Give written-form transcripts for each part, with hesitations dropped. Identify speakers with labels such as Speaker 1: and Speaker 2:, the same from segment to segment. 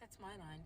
Speaker 1: That's my line.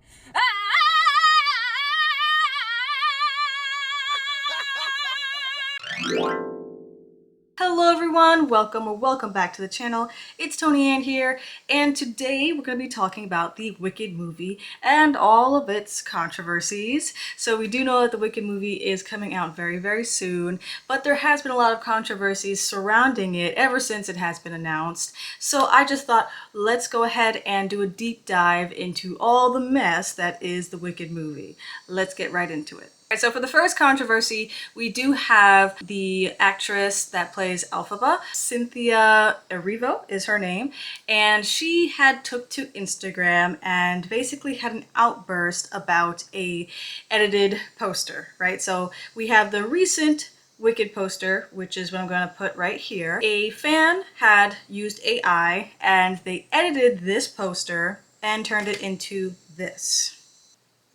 Speaker 2: Hello everyone, welcome back to the channel. It's Tony here, and today we're going to be talking about the Wicked movie and all of its controversies. So we do know that the Wicked movie is coming out very soon, but there has been a lot of controversies surrounding it ever since it has been announced. So I just thought, let's go ahead and do a deep dive into all the mess that is the Wicked movie. Let's get right into it. So for the first controversy, we do have the actress that plays Elphaba. Cynthiaerivo is her name, and she had took to Instagram and basically had an outburst about a edited poster, right? So we have the recent Wicked poster, which is what I'm going to put right here. A fan had used AI and they edited this poster and turned it into this.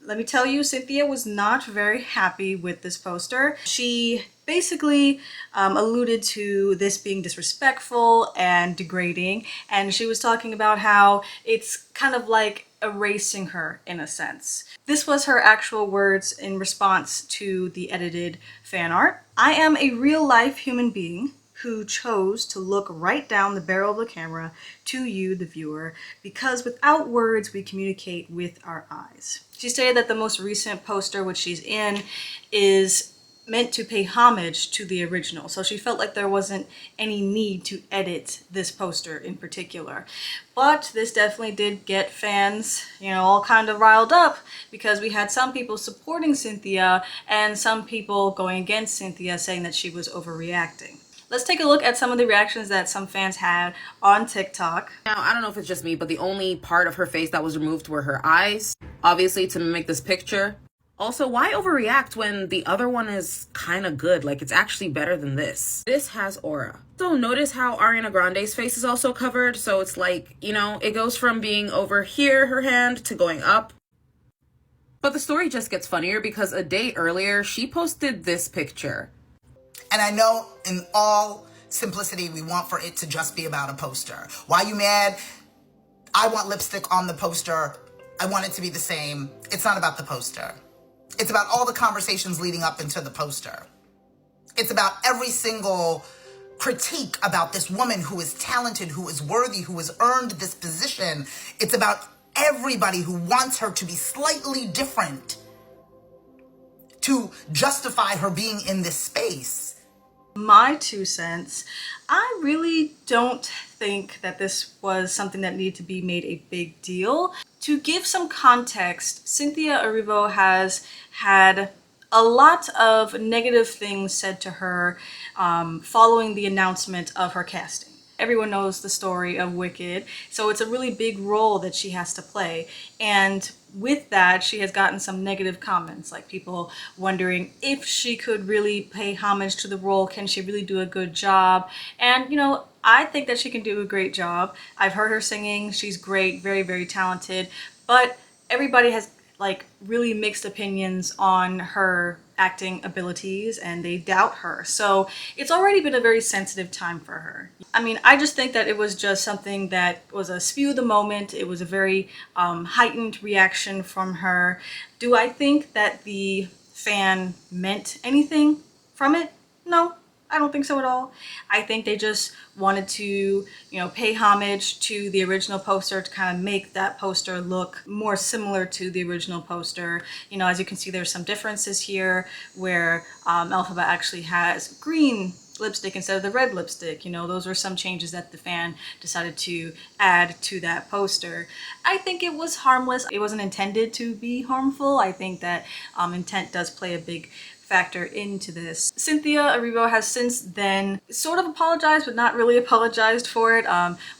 Speaker 2: Let me tell you, Cynthia was not very happy with this poster. She basically alluded to this being disrespectful and degrading, and she was talking about how it's kind of like erasing her in a sense. This was her actual words in response to the edited fan art. "I am a real life human being who chose to look right down the barrel of the camera to you, the viewer, because without words we communicate with our eyes." She stated that the most recent poster, which she's in, is meant to pay homage to the original. So she felt like there wasn't any need to edit this poster in particular. But this definitely did get fans, all kind of riled up, because we had some people supporting Cynthia and some people going against Cynthia, saying that she was overreacting. Let's take a look at some of the reactions that some fans had on TikTok.
Speaker 1: Now, I don't know if it's just me, but the only part of her face that was removed were her eyes, obviously to mimic this picture. Also, why overreact when the other one is kind of good? Like, it's actually better than this. This has aura. So notice how Arianagrande's face is also covered. So it's like, it goes from being over here, her hand, to going up. But the story just gets funnier because a day earlier, she posted this picture.
Speaker 3: And I know in all simplicity, we want for it to just be about a poster. Why you mad? I want lipstick on the poster. I want it to be the same. It's not about the poster. It's about all the conversations leading up into the poster. It's about every single critique about this woman who is talented, who is worthy, who has earned this position. It's about everybody who wants her to be slightly different to justify her being in this space.
Speaker 2: My 2 cents, I really don't think that this was something that needed to be made a big deal. To give some context, Cynthiaerivo has had a lot of negative things said to her following the announcement of her casting. Everyone knows the story of Wicked, so it's a really big role that she has to play. And with that, she has gotten some negative comments, like people wondering if she could really pay homage to the role. Can she really do a good job? And, I think that she can do a great job. I've heard her singing. She's great, very talented. But everybody has really mixed opinions on her acting abilities, and they doubt her. So it's already been a very sensitive time for her. I mean, I just think that it was just something that was a spew of the moment. It was a very heightened reaction from her. Do I think that the fan meant anything from it? No, I don't think so at all. I think they just wanted to, pay homage to the original poster to kind of make that poster look more similar to the original poster. As you can see, there's some differences here where Elphaba actually has green lipstick instead of the red lipstick. Those were some changes that the fan decided to add to that poster. I think it was harmless. It wasn't intended to be harmful. I think that intent does play a big factor into this. Cynthiaerivo has since then sort of apologized, but not really apologized for it.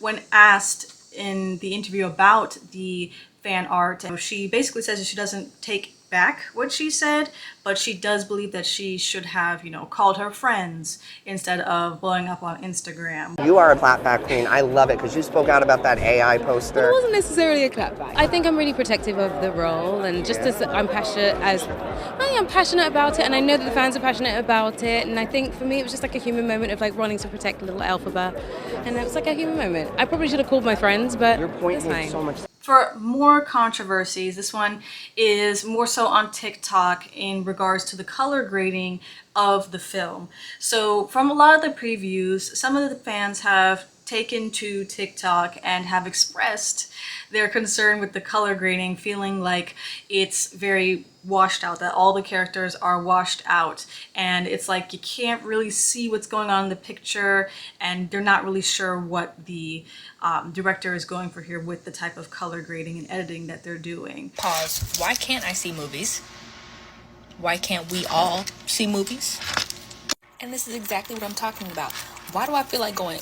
Speaker 2: When asked in the interview about the fan art, she basically says that she doesn't take back what she said, but she does believe that she should have, called her friends instead of blowing up on Instagram.
Speaker 4: You are a clapback queen. I love it because you spoke out about that AI poster.
Speaker 5: It wasn't necessarily a clapback. I think I'm really protective of the role, and just as I'm passionate about it, and I know that the fans are passionate about it, and I think for me it was just like a human moment of wanting to protect little Elphaba, and it was like a human moment. I probably should have called my friends, but
Speaker 4: Your point
Speaker 5: it's
Speaker 4: makes
Speaker 5: fine.
Speaker 4: so much.
Speaker 2: for more controversies, this one is more so on TikTok in regards to the color grading of the film. So from a lot of the previews, some of the fans have taken to TikTok and have expressed their concern with the color grading, feeling like it's very washed out, that all the characters are washed out, and it's like you can't really see what's going on in the picture, and they're not really sure what the director is going for here with the type of color grading and editing that they're doing.
Speaker 6: Pause. Why can't I see movies? Why can't we all see movies? And this is exactly what I'm talking about. Why do I feel like going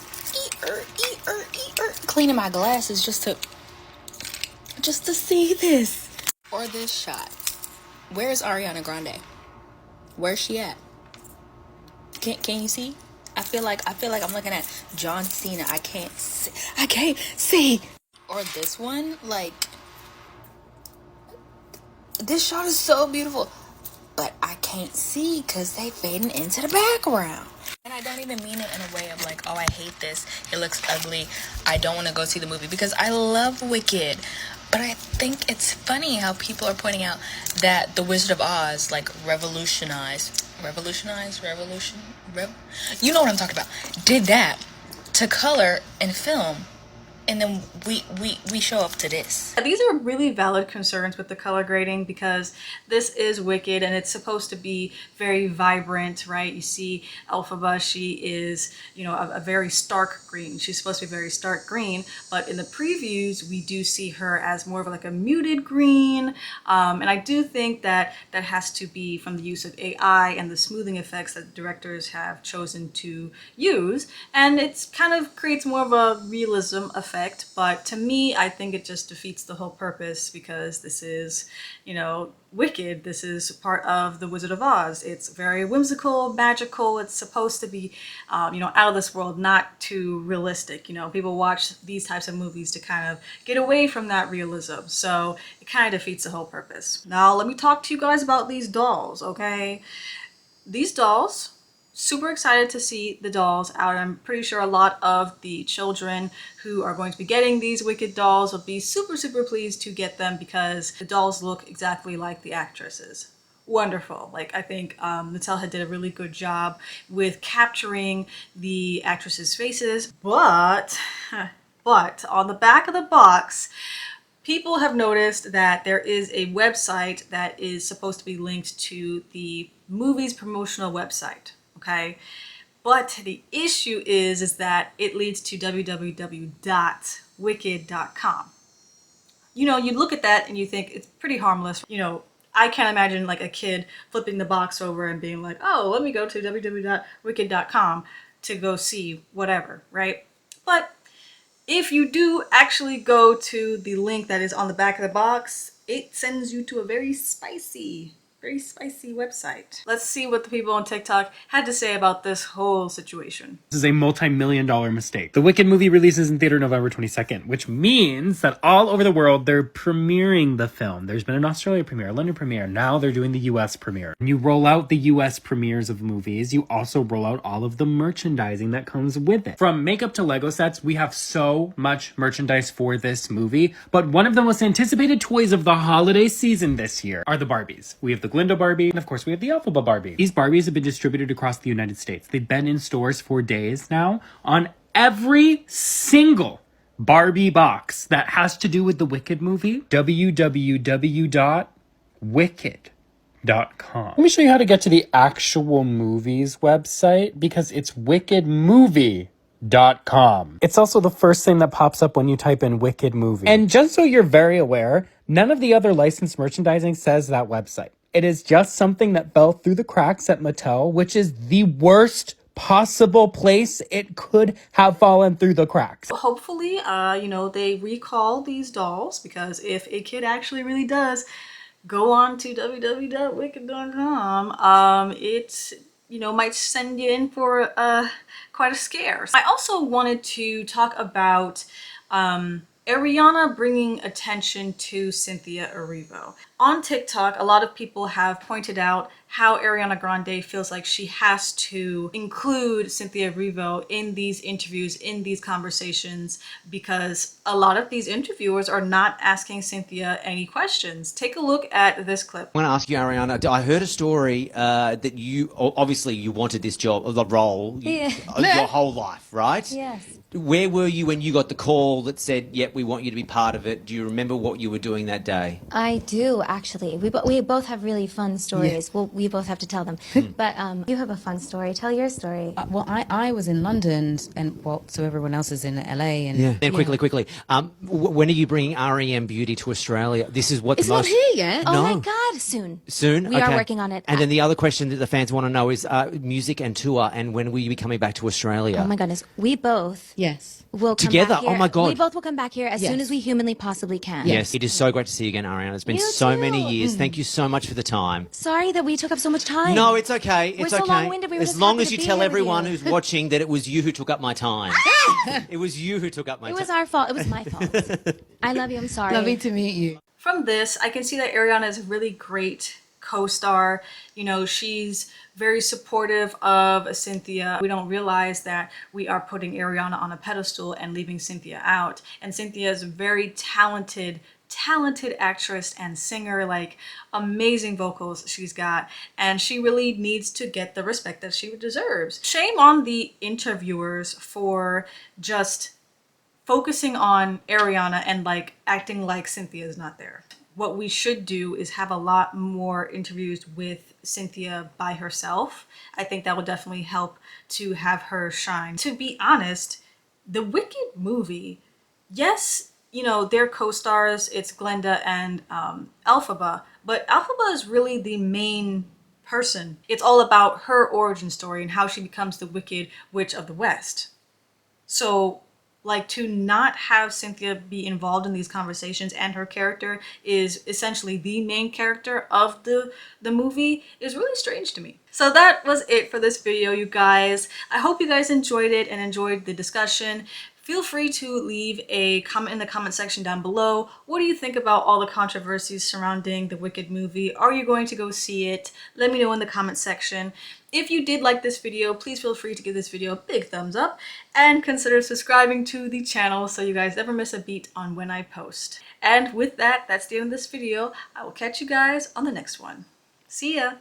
Speaker 6: cleaning my glasses just to see this? Or this shot. Where's Arianagrande? Where's she at? Can you see? I feel like I'm looking at John Cena. I can't see. Or this one, like, this shot is so beautiful, but I can't see because they fading into the background. And I don't even mean it in a way of like, oh, I hate this, it looks ugly, I don't want to go see the movie, because I love Wicked. But I think it's funny how people are pointing out that The Wizard of Oz, like, you know what I'm talking about, did that to color and film, and then we show up to this.
Speaker 2: These are really valid concerns with the color grading, because this is Wicked and it's supposed to be very vibrant, right? You see Elphaba, she is, you know, a very stark green. She's supposed to be very stark green, but in the previews we do see her as more of like a muted green, and I do think that that has to be from the use of AI and the smoothing effects that directors have chosen to use, and it's kind of creates more of a realism effect. But to me, I think it just defeats the whole purpose, because this is, you know, Wicked. This is part of The Wizard of Oz. It's very whimsical, magical. It's supposed to be, you know, out of this world, not too realistic. You know, people watch these types of movies to kind of get away from that realism. So it kind of defeats the whole purpose. Now, let me talk to you guys about these dolls, okay? These dolls, super excited to see the dolls out. I'm pretty sure a lot of the children who are going to be getting these Wicked dolls will be super, super pleased to get them, because the dolls look exactly like the actresses. Wonderful. Like, I think Mattel had did a really good job with capturing the actresses' faces, but on the back of the box, people have noticed that there is a website that is supposed to be linked to the movie's promotional website. Okay, but the issue is that it leads to www.wicked.com. You know, you look at that and you think it's pretty harmless. You know, I can't imagine like a kid flipping the box over and being like, oh, let me go to www.wicked.com to go see whatever, right? But if you do actually go to the link that is on the back of the box, it sends you to a very spicy website. Let's see what the people on TikTok had to say about this whole situation.
Speaker 7: This is a multi-million-dollar mistake. The Wicked movie releases in theater November 22nd, which means that all over the world they're premiering the film. There's been an Australia premiere, a London premiere. Now they're doing the US premiere. When you roll out the US premieres of movies, you also roll out all of the merchandising that comes with it. From makeup to Lego sets, we have so much merchandise for this movie, but one of the most anticipated toys of the holiday season this year are the Barbies. We have the Glinda Barbie, and of course we have the Elphaba Barbie. These Barbies have been distributed across the United States. They've been in stores for days now on every single Barbie box that has to do with the Wicked movie. www.wicked.com. Let me show you how to get to the actual movie's website, because it's wickedmovie.com. It's also the first thing that pops up when you type in Wicked movie. And just so you're very aware, none of the other licensed merchandising says that website. It is just something that fell through the cracks at Mattel, which is the worst possible place it could have fallen through the cracks.
Speaker 2: Hopefully, you know, they recall these dolls, because if a kid actually really does go on to www.wicked.com, it, you know, might send you in for quite a scare. I also wanted to talk about Ariana bringing attention to Cynthiaerivo. On TikTok, a lot of people have pointed out how Arianagrande feels like she has to include Cynthiaerivo in these interviews, in these conversations, because a lot of these interviewers are not asking Cynthia any questions. Take a look at this clip.
Speaker 8: I want to ask you, Ariana, I heard a story that you, obviously you wanted this job, the role, your whole life, right?
Speaker 9: Yes.
Speaker 8: Where were you when you got the call that said, yep, we want you to be part of it? Do you remember what you were doing that day?
Speaker 9: I do, actually. We both have really fun stories. Well, we both have to tell them. But you have a fun story. Tell your story.
Speaker 10: Well, I was in London, and well, so everyone else is in LA. And
Speaker 8: And quickly, when are you bringing REM Beauty to Australia? This is what
Speaker 10: It's
Speaker 8: the
Speaker 10: not
Speaker 8: most...
Speaker 10: here yet.
Speaker 9: Oh my God, soon.
Speaker 8: Soon?
Speaker 9: We are working on it.
Speaker 8: And then the other question that the fans want to know is music and tour, and when will you be coming back to Australia?
Speaker 9: Oh my goodness. We both
Speaker 10: Yes.
Speaker 9: will come
Speaker 8: Together?
Speaker 9: back here.
Speaker 8: Oh my God.
Speaker 9: We both will come back here as soon
Speaker 10: Yes.
Speaker 9: as we humanly possibly can.
Speaker 8: Yes, it is so great to see you again, Ariana. It's been
Speaker 9: You
Speaker 8: so many
Speaker 9: too.
Speaker 8: years. Thank you so much for the time.
Speaker 9: Sorry that we took up so much time.
Speaker 8: No, it's okay. It's
Speaker 9: We're so
Speaker 8: okay.
Speaker 9: long-winded, we were
Speaker 8: as
Speaker 9: just
Speaker 8: long
Speaker 9: happy
Speaker 8: as
Speaker 9: to
Speaker 8: you
Speaker 9: be
Speaker 8: tell
Speaker 9: here with
Speaker 8: everyone
Speaker 9: you.
Speaker 8: who's watching that it was you who took up my time. It was you who took up my
Speaker 9: It
Speaker 8: time.
Speaker 9: was our fault. It was my fault. I love you. I'm sorry.
Speaker 10: Lovely to meet you.
Speaker 2: From this, I can see that Ariana is a really great co-star. You know, she's very supportive of Cynthia. We don't realize that we are putting Ariana on a pedestal and leaving Cynthia out. And Cynthia is a very talented actress and singer, like amazing vocals she's got, and she really needs to get the respect that she deserves. Shame on the interviewers for just focusing on Ariana and like acting like Cynthia is not there. What we should do is have a lot more interviews with Cynthia by herself. I think that would definitely help to have her shine. To be honest, the Wicked movie, yes, you know, they're co-stars, it's Glenda and Elphaba, but Elphaba is really the main person. It's all about her origin story and how she becomes the Wicked Witch of the West. So, like, to not have Cynthia be involved in these conversations and her character is essentially the main character of the movie is really strange to me. So that was it for this video, you guys. I hope you guys enjoyed it and enjoyed the discussion. Feel free to leave a comment in the comment section down below. What do you think about all the controversies surrounding the Wicked movie? Are you going to go see it? Let me know in the comment section. If you did like this video, please feel free to give this video a big thumbs up and consider subscribing to the channel so you guys never miss a beat on when I post. And with that, that's the end of this video. I will catch you guys on the next one. See ya!